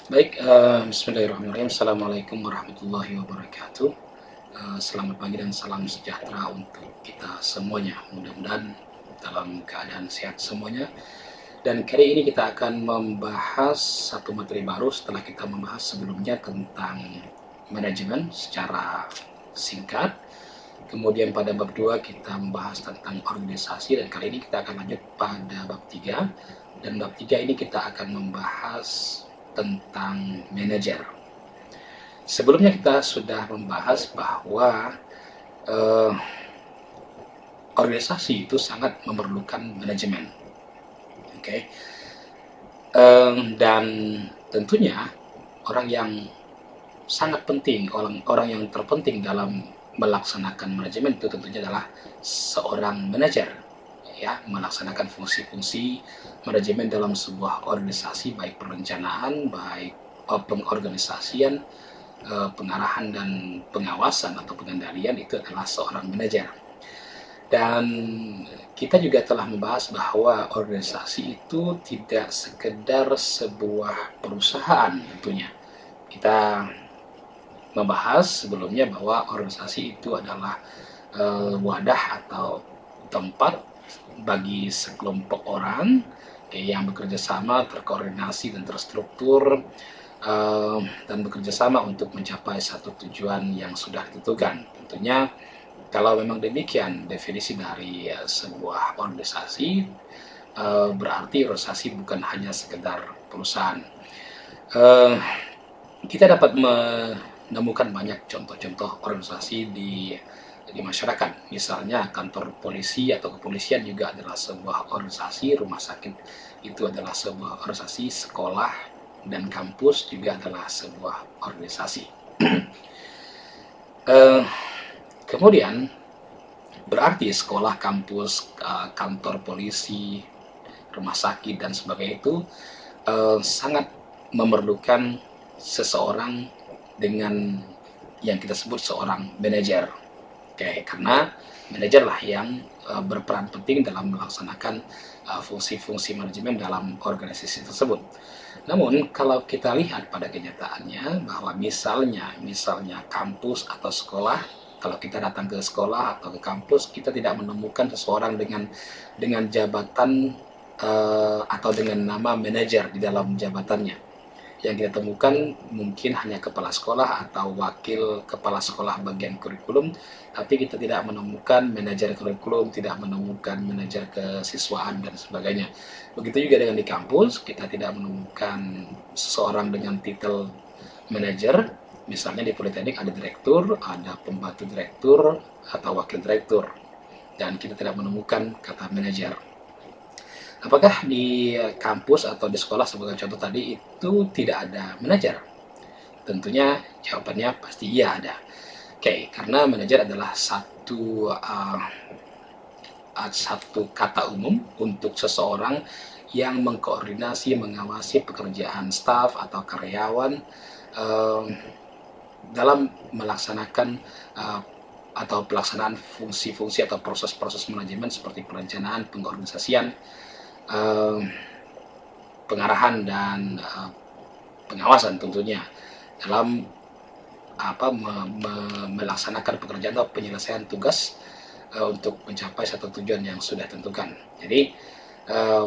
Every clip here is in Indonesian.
Baik, bismillahirrahmanirrahim. Assalamualaikum warahmatullahi wabarakatuh. Selamat pagi dan salam sejahtera untuk kita semuanya. Mudah-mudahan dalam keadaan sehat semuanya. Dan kali ini kita akan membahas satu materi baru setelah kita membahas sebelumnya tentang manajemen secara singkat. Kemudian pada bab 2 kita membahas tentang organisasi, dan kali ini kita akan lanjut pada bab 3. Dan bab 3 ini kita akan membahas tentang manajer. Sebelumnya kita sudah membahas bahwa eh, organisasi itu sangat memerlukan manajemen. Oke. Dan tentunya orang yang sangat penting, orang yang terpenting dalam melaksanakan manajemen itu tentunya adalah seorang manajer, ya, melaksanakan fungsi-fungsi manajemen dalam sebuah organisasi, baik perencanaan, baik pengorganisasian, pengarahan dan pengawasan atau pengendalian, itu adalah seorang manajer. Dan kita juga telah membahas bahwa organisasi itu tidak sekedar sebuah perusahaan tentunya. Kita membahas sebelumnya bahwa organisasi itu adalah wadah atau tempat bagi sekelompok orang yang bekerja sama, terkoordinasi dan terstruktur, dan bekerja sama untuk mencapai satu tujuan yang sudah ditentukan. Tentunya kalau memang demikian definisi dari sebuah organisasi, berarti organisasi bukan hanya sekedar perusahaan. Uh, kita dapat menemukan banyak contoh-contoh organisasi di masyarakat. Misalnya kantor polisi atau kepolisian juga adalah sebuah organisasi, rumah sakit itu adalah sebuah organisasi, sekolah dan kampus juga adalah sebuah organisasi. Kemudian berarti sekolah, kampus, kantor polisi, rumah sakit dan sebagainya itu sangat memerlukan seseorang dengan yang kita sebut seorang manajer. Oke, karena manajer lah yang berperan penting dalam melaksanakan fungsi-fungsi manajemen dalam organisasi tersebut. Namun kalau kita lihat pada kenyataannya bahwa misalnya kampus atau sekolah, kalau kita datang ke sekolah atau ke kampus, kita tidak menemukan seseorang dengan jabatan atau dengan nama manajer di dalam jabatannya. Yang kita temukan mungkin hanya kepala sekolah atau wakil kepala sekolah bagian kurikulum, tapi kita tidak menemukan manajer kurikulum, tidak menemukan manajer kesiswaan dan sebagainya. Begitu juga dengan di kampus, kita tidak menemukan seseorang dengan titel manajer. Misalnya di Politeknik ada direktur, ada pembantu direktur atau wakil direktur, dan kita tidak menemukan kata manajer. Apakah di kampus atau di sekolah sebagai contoh tadi itu tidak ada manajer? Tentunya jawabannya pasti iya ada. Oke, karena manajer adalah satu kata umum untuk seseorang yang mengkoordinasi, mengawasi pekerjaan staf atau karyawan dalam melaksanakan atau pelaksanaan fungsi-fungsi atau proses-proses manajemen seperti perencanaan, pengorganisasian, pengarahan dan pengawasan tentunya dalam melaksanakan pekerjaan atau penyelesaian tugas untuk mencapai satu tujuan yang sudah tentukan. Jadi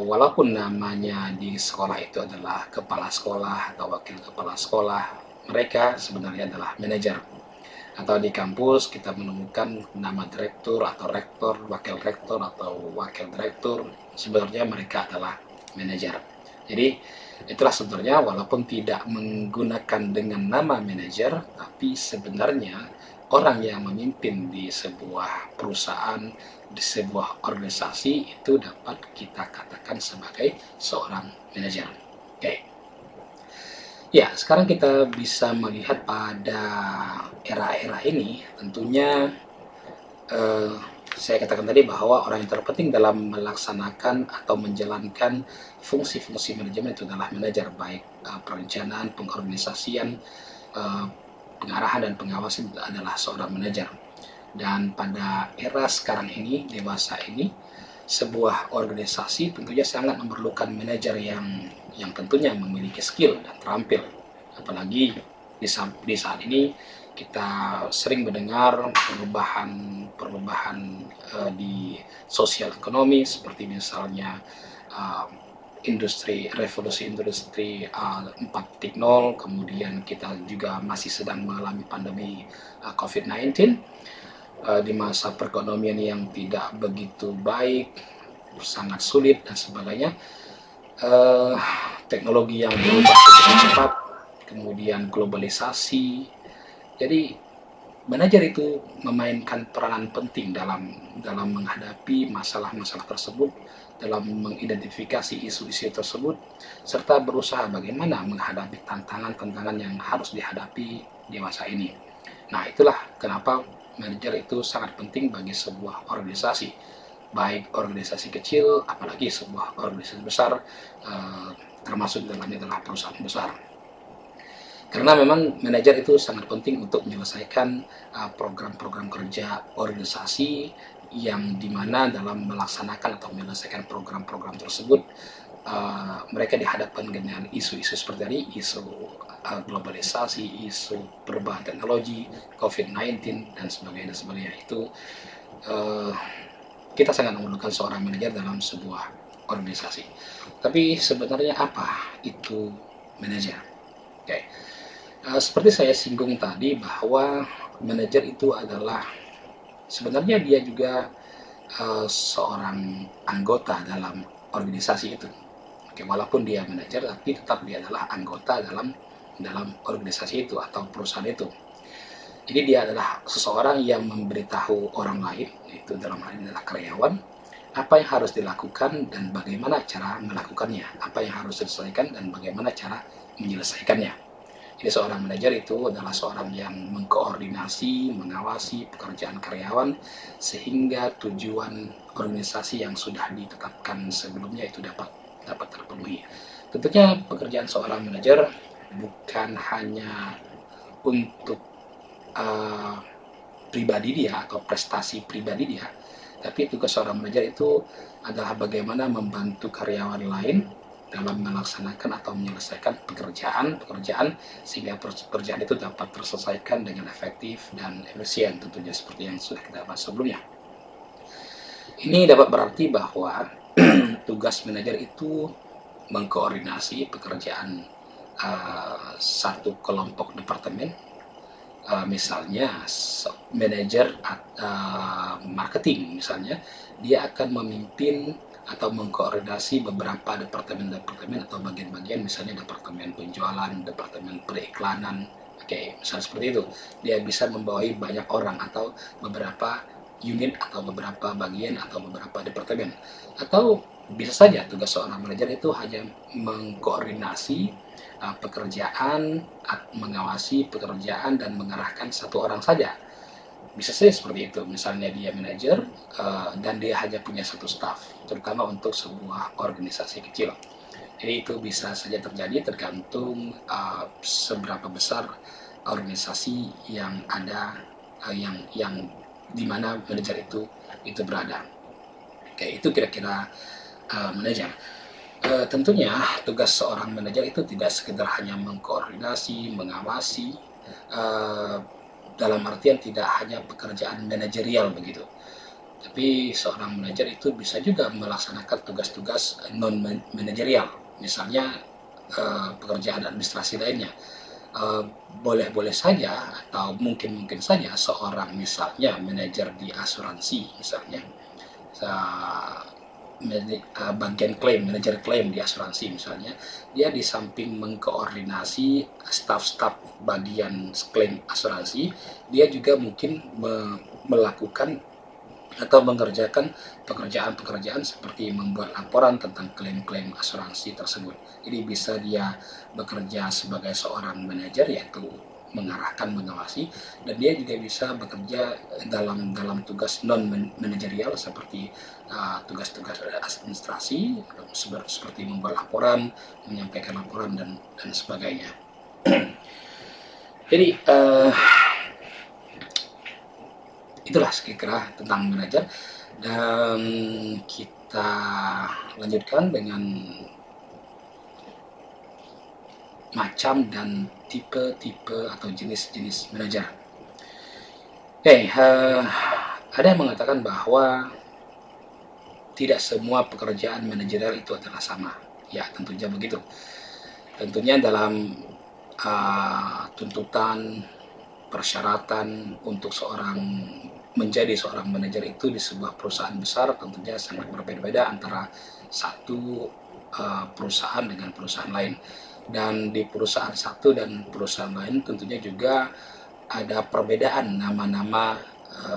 walaupun namanya di sekolah itu adalah kepala sekolah atau wakil kepala sekolah, mereka sebenarnya adalah manajer. Atau di kampus kita menemukan nama direktur atau rektor, wakil rektor atau wakil direktur, sebenarnya mereka adalah manajer. Jadi itulah sebenarnya walaupun tidak menggunakan dengan nama manajer, tapi sebenarnya orang yang memimpin di sebuah perusahaan, di sebuah organisasi itu dapat kita katakan sebagai seorang manajer. Oke. Ya, sekarang kita bisa melihat pada era-era ini, tentunya saya katakan tadi bahwa orang yang terpenting dalam melaksanakan atau menjalankan fungsi-fungsi manajemen itu adalah manajer, baik perencanaan, pengorganisasian, pengarahan dan pengawasan adalah seorang manajer. Dan pada era sekarang ini, dewasa ini, sebuah organisasi tentunya sangat memerlukan manajer yang tentunya memiliki skill dan terampil. Apalagi di saat ini kita sering mendengar perubahan di sosial ekonomi, seperti misalnya uh, revolusi industri 4.0, kemudian kita juga masih sedang mengalami pandemi COVID-19, di masa perekonomian yang tidak begitu baik, sangat sulit dan sebagainya. uh, Teknologi yang berubah begitu cepat, kemudian globalisasi. Jadi manajer itu memainkan peranan penting dalam menghadapi masalah-masalah tersebut, dalam mengidentifikasi isu-isu tersebut, serta berusaha bagaimana menghadapi tantangan-tantangan yang harus dihadapi di masa ini. Nah, itulah kenapa manajer itu sangat penting bagi sebuah organisasi, baik organisasi kecil, apalagi sebuah organisasi besar, termasuk dalamnya adalah perusahaan besar. Karena memang manajer itu sangat penting untuk menyelesaikan program-program kerja organisasi, yang dimana dalam melaksanakan atau menyelesaikan program-program tersebut, mereka dihadapkan dengan isu-isu seperti tadi, isu globalisasi, isu perubahan teknologi, COVID-19 dan sebagainya. Itu kita sangat memerlukan seorang manajer dalam sebuah organisasi. Tapi sebenarnya apa itu manajer? Oke. Seperti saya singgung tadi, bahwa manajer itu adalah sebenarnya dia juga seorang anggota dalam organisasi itu. Oke, walaupun dia manajer, tapi tetap dia adalah anggota dalam organisasi itu atau perusahaan itu. Jadi dia adalah seseorang yang memberitahu orang lain, itu dalam hal ini adalah karyawan, apa yang harus dilakukan dan bagaimana cara melakukannya, apa yang harus diselesaikan dan bagaimana cara menyelesaikannya. Jadi seorang manajer itu adalah seorang yang mengkoordinasi, mengawasi pekerjaan karyawan, sehingga tujuan organisasi yang sudah ditetapkan sebelumnya itu dapat terpenuhi. Tentunya pekerjaan seorang manajer bukan hanya untuk pribadi dia atau prestasi pribadi dia, tapi tugas seorang manajer itu adalah bagaimana membantu karyawan lain dalam melaksanakan atau menyelesaikan pekerjaan sehingga pekerjaan itu dapat terselesaikan dengan efektif dan efisien, tentunya seperti yang sudah kita bahas sebelumnya. Ini dapat berarti bahwa tugas manajer itu mengkoordinasi pekerjaan satu kelompok departemen. Misalnya manajer marketing, misalnya dia akan memimpin atau mengkoordinasi beberapa departemen-departemen atau bagian-bagian, misalnya departemen penjualan, departemen periklanan. Oke, misalnya seperti itu. Dia bisa membawai banyak orang atau beberapa unit atau beberapa bagian atau beberapa departemen. Atau bisa saja tugas seorang manajer itu hanya mengkoordinasi pekerjaan, mengawasi pekerjaan dan mengarahkan satu orang saja. Bisa saja seperti itu, misalnya dia manajer dan dia hanya punya satu staff, terutama untuk sebuah organisasi kecil. Jadi itu bisa saja terjadi tergantung seberapa besar organisasi yang ada, yang dimana manajer itu berada. Oke, itu kira-kira manajer. Tentunya tugas seorang manajer itu tidak sekedar hanya mengkoordinasi, mengawasi, dalam artian tidak hanya pekerjaan manajerial begitu. Tapi seorang manajer itu bisa juga melaksanakan tugas-tugas non-manajerial, misalnya pekerjaan administrasi lainnya. Boleh-boleh saja atau mungkin saja seorang misalnya manajer di asuransi, misalnya bagian klaim, manajer klaim di asuransi misalnya, dia di samping mengkoordinasi staf-staf bagian klaim asuransi, dia juga mungkin melakukan atau mengerjakan pekerjaan-pekerjaan seperti membuat laporan tentang klaim-klaim asuransi tersebut. Jadi bisa dia bekerja sebagai seorang manajer, yaitu mengarahkan, mengawasi, dan dia juga bisa bekerja dalam tugas non manajerial seperti tugas-tugas administrasi seperti membuat laporan, menyampaikan laporan dan sebagainya. Jadi itulah kira-kira tentang manajer, dan kita lanjutkan dengan macam dan tipe-tipe atau jenis-jenis manajer. Ada yang mengatakan bahwa tidak semua pekerjaan manajerial itu adalah sama. Ya, tentunya begitu. Tentunya dalam tuntutan persyaratan untuk menjadi seorang manajer itu di sebuah perusahaan besar tentunya sangat berbeda-beda antara satu perusahaan dengan perusahaan lain. Dan di perusahaan satu dan perusahaan lain tentunya juga ada perbedaan nama-nama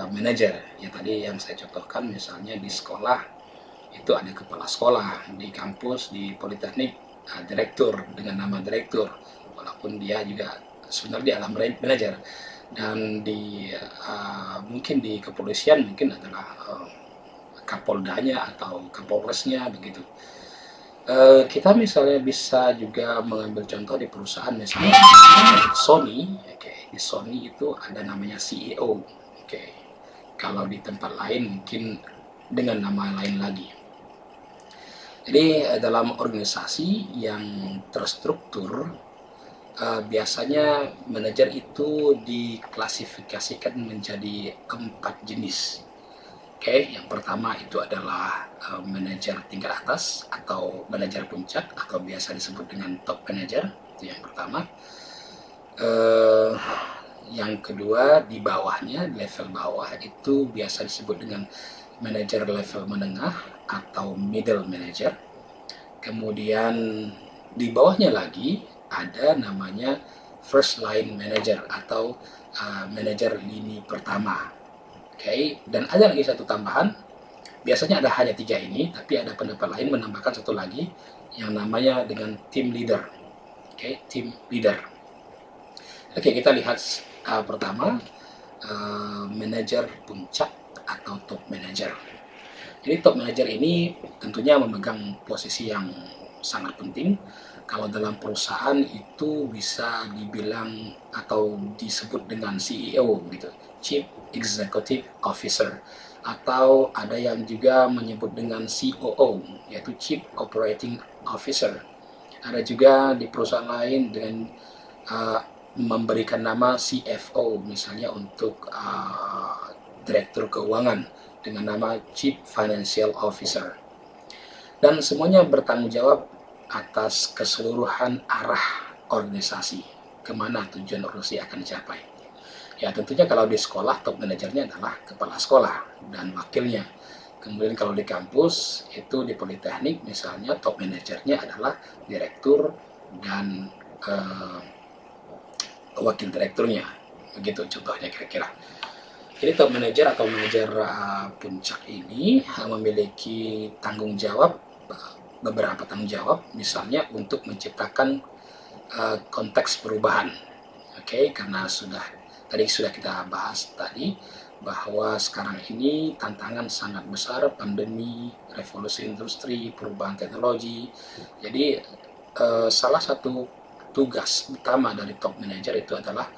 manajer. Ya tadi yang saya contohkan misalnya di sekolah itu ada kepala sekolah, di kampus, di politeknik, direktur dengan nama direktur, walaupun dia juga sebenarnya adalah manajer. Dan mungkin di kepolisian mungkin adalah kapoldanya atau kapolresnya begitu. Kita misalnya bisa juga mengambil contoh di perusahaan misalnya Sony. Di Sony itu ada namanya CEO. Kalau di tempat lain mungkin dengan nama lain lagi. Jadi dalam organisasi yang terstruktur biasanya manajer itu diklasifikasikan menjadi 4 jenis. Yang pertama itu adalah manajer tingkat atas atau manajer puncak atau biasa disebut dengan top manager, itu yang pertama. Yang kedua di bawahnya, level bawah itu biasa disebut dengan manajer level menengah atau middle manager. Kemudian di bawahnya lagi ada namanya first line manager atau manajer lini pertama. Dan ada lagi satu tambahan, biasanya ada hanya 3 ini, tapi ada pendapat lain menambahkan satu lagi yang namanya dengan team leader. Team leader. Kita lihat pertama manajer puncak atau top manager. Jadi top manager ini tentunya memegang posisi yang sangat penting. Kalau dalam perusahaan itu bisa dibilang atau disebut dengan CEO gitu, Chief Executive Officer, atau ada yang juga menyebut dengan COO, yaitu Chief Operating Officer. Ada juga di perusahaan lain dengan memberikan nama CFO, misalnya untuk direktur keuangan dengan nama Chief Financial Officer. Dan semuanya bertanggung jawab atas keseluruhan arah organisasi, kemana tujuan organisasi akan dicapai. Ya tentunya kalau di sekolah top manajernya adalah kepala sekolah dan wakilnya. Kemudian kalau di kampus itu di politeknik misalnya top manajernya adalah direktur dan wakil direkturnya. Begitu contohnya kira-kira. Jadi top manager atau manajer puncak ini memiliki tanggung jawab, beberapa tanggung jawab, misalnya untuk menciptakan konteks perubahan. Karena tadi sudah kita bahas tadi bahwa sekarang ini tantangan sangat besar, pandemi, revolusi industri, perubahan teknologi. Jadi salah satu tugas utama dari top manager itu adalah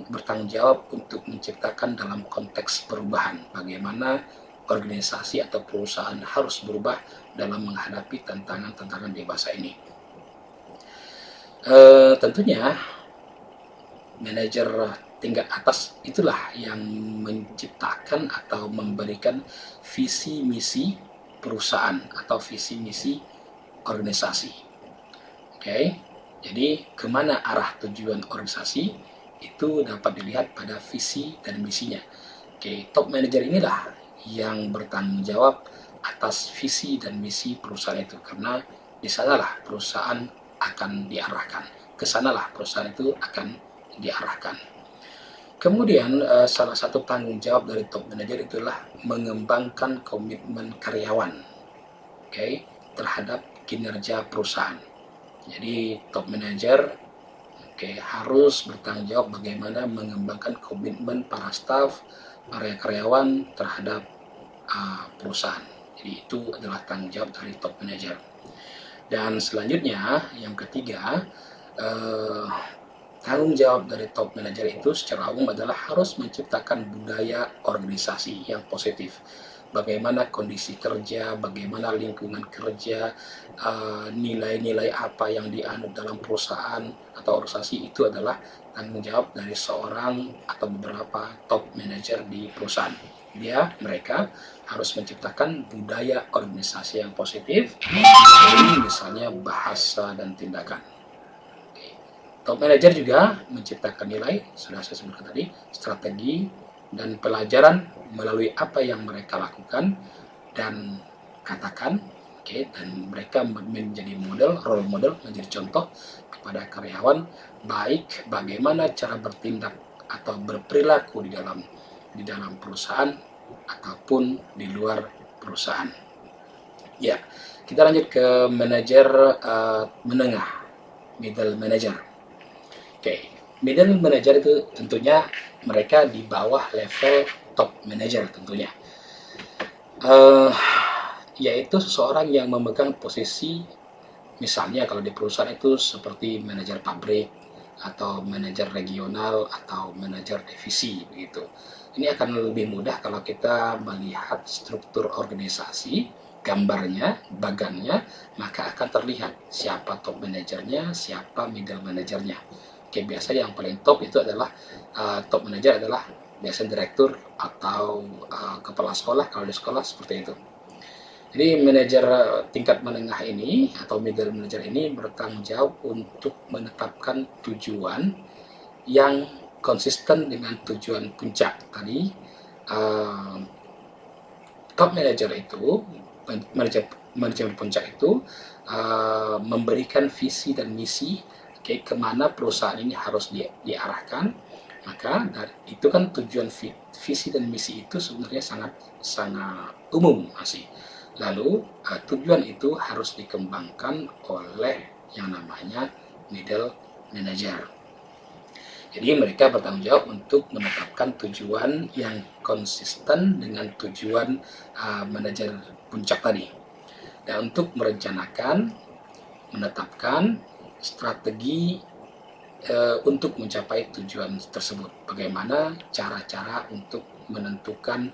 bertanggung jawab untuk menciptakan dalam konteks perubahan, bagaimana organisasi atau perusahaan harus berubah dalam menghadapi tantangan-tantangan di masa ini. Tentunya manajer tingkat atas itulah yang menciptakan atau memberikan visi misi perusahaan atau visi misi organisasi. Jadi kemana arah tujuan organisasi itu dapat dilihat pada visi dan misinya. Top manager inilah yang bertanggung jawab atas visi dan misi perusahaan itu, karena di sanalah perusahaan akan diarahkan, ke sanalah perusahaan itu akan diarahkan. Kemudian salah satu tanggung jawab dari top manager itulah mengembangkan komitmen karyawan terhadap kinerja perusahaan. Jadi top manager harus bertanggung jawab bagaimana mengembangkan komitmen para staf, para karyawan terhadap perusahaan. Jadi itu adalah tanggung jawab dari top manager. Dan selanjutnya yang ketiga, tanggung jawab dari top manager itu secara umum adalah harus menciptakan budaya organisasi yang positif. bagaimana kondisi kerja, bagaimana lingkungan kerja, nilai-nilai apa yang dianut dalam perusahaan atau organisasi, itu adalah tanggung jawab dari seorang atau beberapa top manager di perusahaan. Mereka harus menciptakan budaya organisasi yang positif melalui misalnya bahasa dan tindakan. Top manager juga menciptakan nilai, sudah saya sebutkan tadi, strategi dan pelajaran melalui apa yang mereka lakukan dan katakan, dan mereka menjadi model, role model, menjadi contoh kepada karyawan, baik bagaimana cara bertindak atau berperilaku di dalam perusahaan ataupun di luar perusahaan. Ya, kita lanjut ke manajer menengah, middle manager. Middle manager itu tentunya mereka di bawah level top manager tentunya, yaitu seseorang yang memegang posisi, misalnya kalau di perusahaan itu seperti manajer pabrik atau manajer regional atau manajer divisi begitu. Ini akan lebih mudah kalau kita melihat struktur organisasi, gambarnya, bagannya, maka akan terlihat siapa top manajernya, siapa middle manajernya. Biasa yang paling top itu adalah top manager adalah biasa direktur atau kepala sekolah kalau di sekolah seperti itu. Jadi manajer tingkat menengah ini atau middle manager ini bertanggung jawab untuk menetapkan tujuan yang konsisten dengan tujuan puncak tadi. Top manager itu, manajemen puncak itu memberikan visi dan misi kemana perusahaan ini harus diarahkan. Maka itu kan tujuan visi dan misi itu sebenarnya sangat umum masih. Lalu tujuan itu harus dikembangkan oleh yang namanya middle manager. Jadi mereka bertanggung jawab untuk menetapkan tujuan yang konsisten dengan tujuan manajer puncak tadi, dan untuk merencanakan, menetapkan strategi untuk mencapai tujuan tersebut. Bagaimana cara-cara untuk menentukan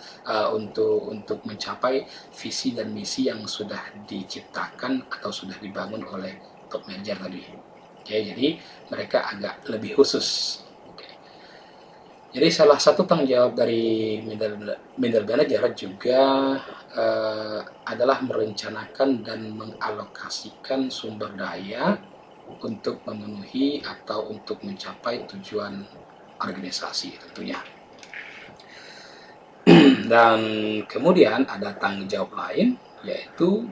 untuk mencapai visi dan misi yang sudah diciptakan atau sudah dibangun oleh top manager tadi. Jadi mereka agak lebih khusus. Jadi salah satu tanggung jawab dari middle manager juga adalah merencanakan dan mengalokasikan sumber daya untuk memenuhi atau untuk mencapai tujuan organisasi tentunya. Dan kemudian ada tanggung jawab lain, yaitu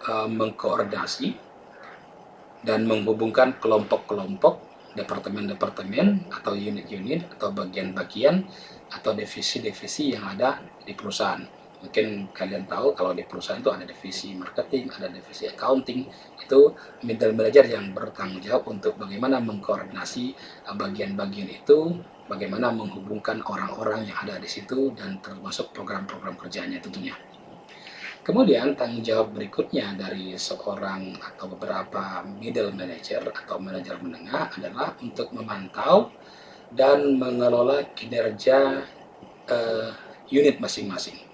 mengkoordinasi dan menghubungkan kelompok-kelompok, departemen-departemen atau unit-unit atau bagian-bagian atau divisi-divisi yang ada di perusahaan. Mungkin kalian tahu kalau di perusahaan itu ada divisi marketing, ada divisi accounting. Itu middle manager yang bertanggung jawab untuk bagaimana mengkoordinasi bagian-bagian itu, bagaimana menghubungkan orang-orang yang ada di situ, dan termasuk program-program kerjanya tentunya. Kemudian tanggung jawab berikutnya dari seorang atau beberapa middle manager atau manajer menengah adalah untuk memantau dan mengelola kinerja unit masing-masing.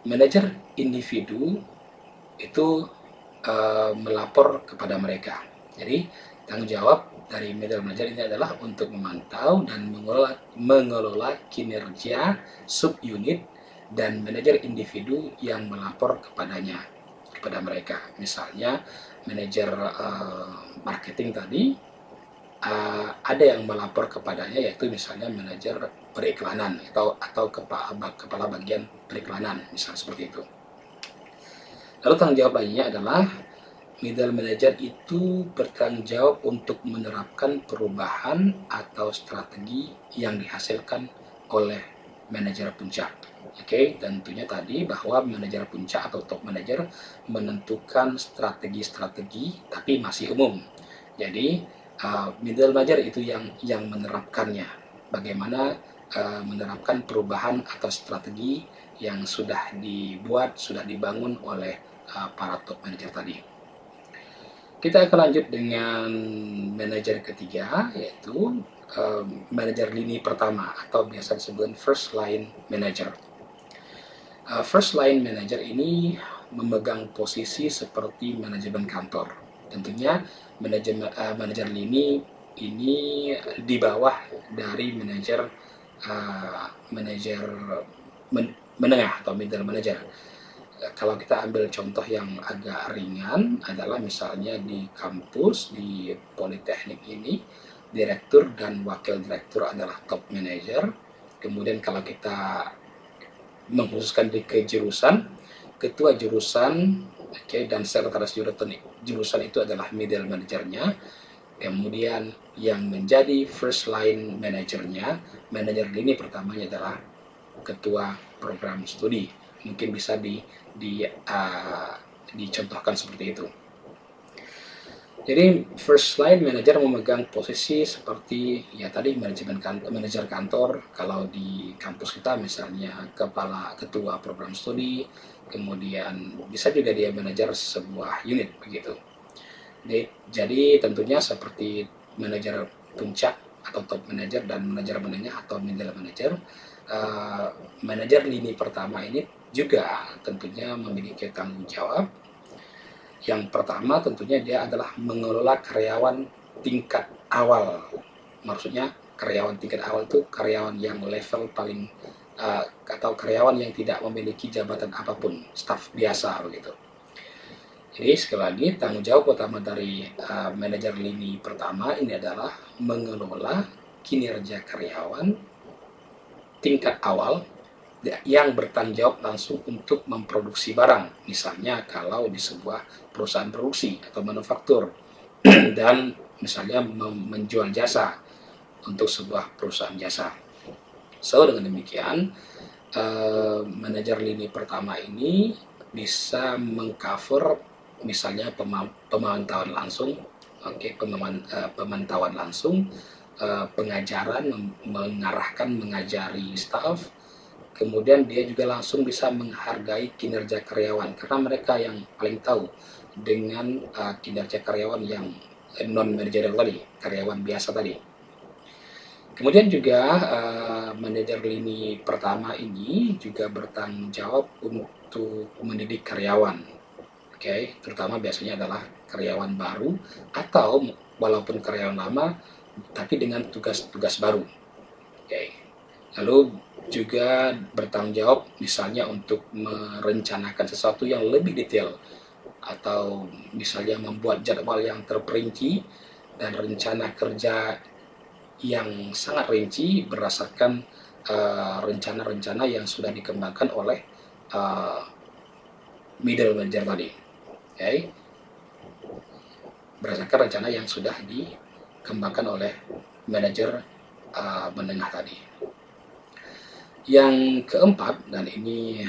Manajer individu itu melapor kepada mereka. Jadi tanggung jawab dari middle manager ini adalah untuk memantau dan mengelola kinerja subunit dan manajer individu yang melapor kepada mereka. Misalnya manajer marketing tadi ada yang melapor kepadanya, yaitu misalnya manajer periklanan atau kepala bagian periklanan, misalnya seperti itu. Lalu tanggung jawab lainnya adalah middle manager itu bertanggung jawab untuk menerapkan perubahan atau strategi yang dihasilkan oleh manajer puncak. Dan tentunya tadi bahwa manajer puncak atau top manager menentukan strategi-strategi tapi masih umum. Jadi middle manager itu yang menerapkannya. Bagaimana menerapkan perubahan atau strategi yang sudah dibuat, sudah dibangun oleh para top manager tadi. Kita akan lanjut dengan manajer ketiga, yaitu manajer lini pertama atau biasa disebut first line manager. First line manager ini memegang posisi seperti manajemen kantor. Tentunya manajer lini ini di bawah dari manajer menengah atau middle manager. Kalau kita ambil contoh yang agak ringan adalah misalnya di kampus, di politeknik ini, direktur dan wakil direktur adalah top manager. Kemudian kalau kita mengkhususkan di kejurusan, ketua jurusan, dan sekretaris jurusan itu adalah middle manajernya. Kemudian yang menjadi first line manajernya, manajer lini pertamanya adalah ketua program studi. Mungkin bisa dicontohkan seperti itu. Jadi first line manager memegang posisi seperti ya tadi manajer kantor. Kalau di kampus kita misalnya ketua program studi, kemudian bisa juga dia manajer sebuah unit begitu. Jadi tentunya seperti manajer puncak atau top manager dan manajer menengah atau middle manager, manajer lini pertama ini juga tentunya memiliki tanggung jawab. Yang pertama tentunya dia adalah mengelola karyawan tingkat awal. Maksudnya karyawan tingkat awal itu karyawan yang level paling atau karyawan yang tidak memiliki jabatan apapun, staf biasa begitu. Jadi sekali lagi tanggung jawab utama dari manajer lini pertama ini adalah mengelola kinerja karyawan tingkat awal yang bertanggung jawab langsung untuk memproduksi barang, misalnya kalau di sebuah perusahaan produksi atau manufaktur dan misalnya menjual jasa untuk sebuah perusahaan jasa. So dengan demikian manajer lini pertama ini bisa mengcover misalnya pemantauan langsung, pemantauan langsung, pengajaran, mengajari staf. Kemudian dia juga langsung bisa menghargai kinerja karyawan karena mereka yang paling tahu dengan kinerja karyawan yang non manajerial tadi, karyawan biasa tadi. Kemudian juga manajer lini pertama ini juga bertanggung jawab untuk mendidik karyawan. Terutama biasanya adalah karyawan baru atau walaupun karyawan lama tapi dengan tugas-tugas baru. Lalu juga bertanggung jawab misalnya untuk merencanakan sesuatu yang lebih detail atau misalnya membuat jadwal yang terperinci dan rencana kerja yang sangat rinci berdasarkan rencana-rencana yang sudah dikembangkan oleh middle manager tadi. Berdasarkan rencana yang sudah dikembangkan oleh manajer menengah tadi. Yang keempat, dan ini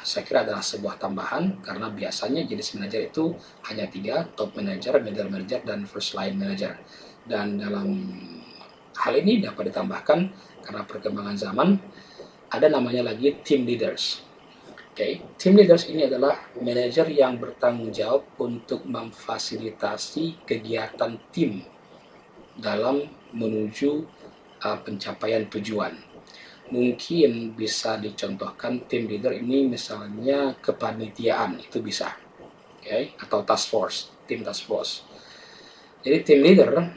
saya kira adalah sebuah tambahan karena biasanya jenis manajer itu hanya 3, top manager, middle manager, dan first line manager. Dan dalam hal ini dapat ditambahkan karena perkembangan zaman ada namanya lagi team leaders. Team leaders ini adalah manajer yang bertanggung jawab untuk memfasilitasi kegiatan tim dalam menuju pencapaian tujuan. Mungkin bisa dicontohkan tim leader ini misalnya kepanitiaan, itu bisa, atau task force, tim task force. Jadi tim leader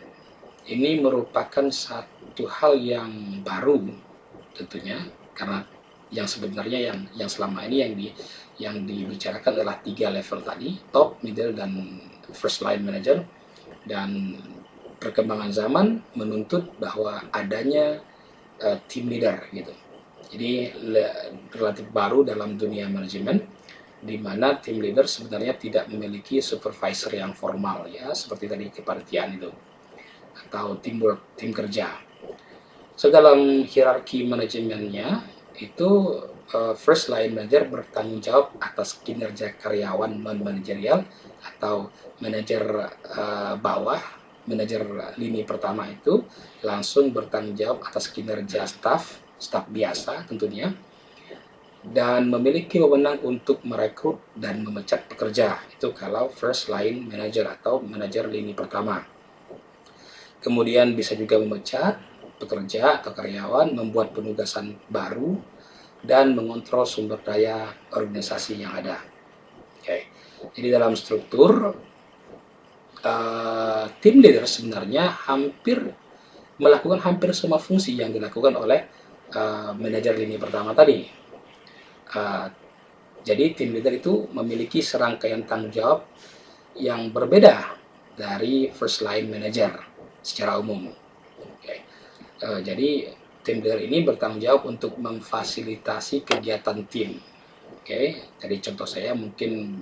ini merupakan satu hal yang baru tentunya karena yang sebenarnya yang selama ini yang dibicarakan adalah 3 level tadi, top, middle, dan first line manager. Dan perkembangan zaman menuntut bahwa adanya team leader gitu. Jadi relatif baru dalam dunia manajemen di mana team leader sebenarnya tidak memiliki supervisor yang formal ya, seperti tadi kepanitiaan itu atau teamwork, tim kerja. So dalam hierarki manajemennya itu first line manager bertanggung jawab atas kinerja karyawan non manajerial atau manajer bawah. Manajer lini pertama itu langsung bertanggung jawab atas kinerja staf biasa tentunya, dan memiliki wewenang untuk merekrut dan memecat pekerja. Itu kalau first line manager atau manajer lini pertama. Kemudian bisa juga memecat pekerja atau karyawan, membuat penugasan baru, dan mengontrol sumber daya organisasi yang ada. Oke. Jadi dalam struktur tim leader sebenarnya melakukan hampir semua fungsi yang dilakukan oleh manajer lini pertama tadi. Jadi tim leader itu memiliki serangkaian tanggung jawab yang berbeda dari first line manager secara umum. Okay. Jadi tim leader ini bertanggung jawab untuk memfasilitasi kegiatan tim. Jadi contoh saya mungkin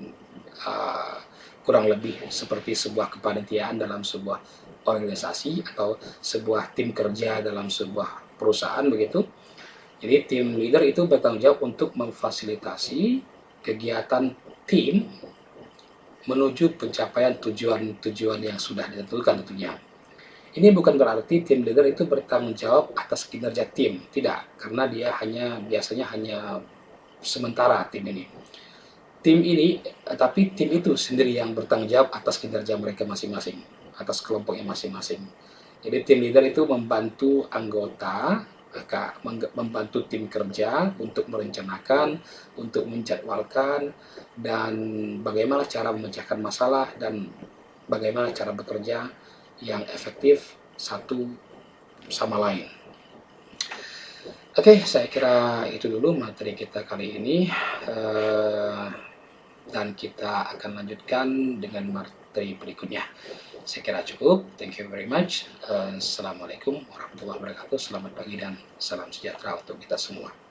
kurang lebih seperti sebuah kepanitiaan dalam sebuah organisasi atau sebuah tim kerja dalam sebuah perusahaan begitu. Jadi tim leader itu bertanggung jawab untuk memfasilitasi kegiatan tim menuju pencapaian tujuan-tujuan yang sudah ditentukan tentunya. Ini bukan berarti tim leader itu bertanggung jawab atas kinerja tim, tidak, karena dia biasanya hanya sementara tim ini. Tapi tim itu sendiri yang bertanggung jawab atas kinerja mereka masing-masing, atas kelompoknya masing-masing. Jadi tim leader itu membantu anggota, membantu tim kerja untuk merencanakan, untuk menjadwalkan, dan bagaimana cara memecahkan masalah, dan bagaimana cara bekerja yang efektif satu sama lain. Oke, saya kira itu dulu materi kita kali ini. Dan kita akan lanjutkan dengan materi berikutnya. Saya kira cukup. Thank you very much. Assalamualaikum warahmatullahi wabarakatuh. Selamat pagi dan salam sejahtera untuk kita semua.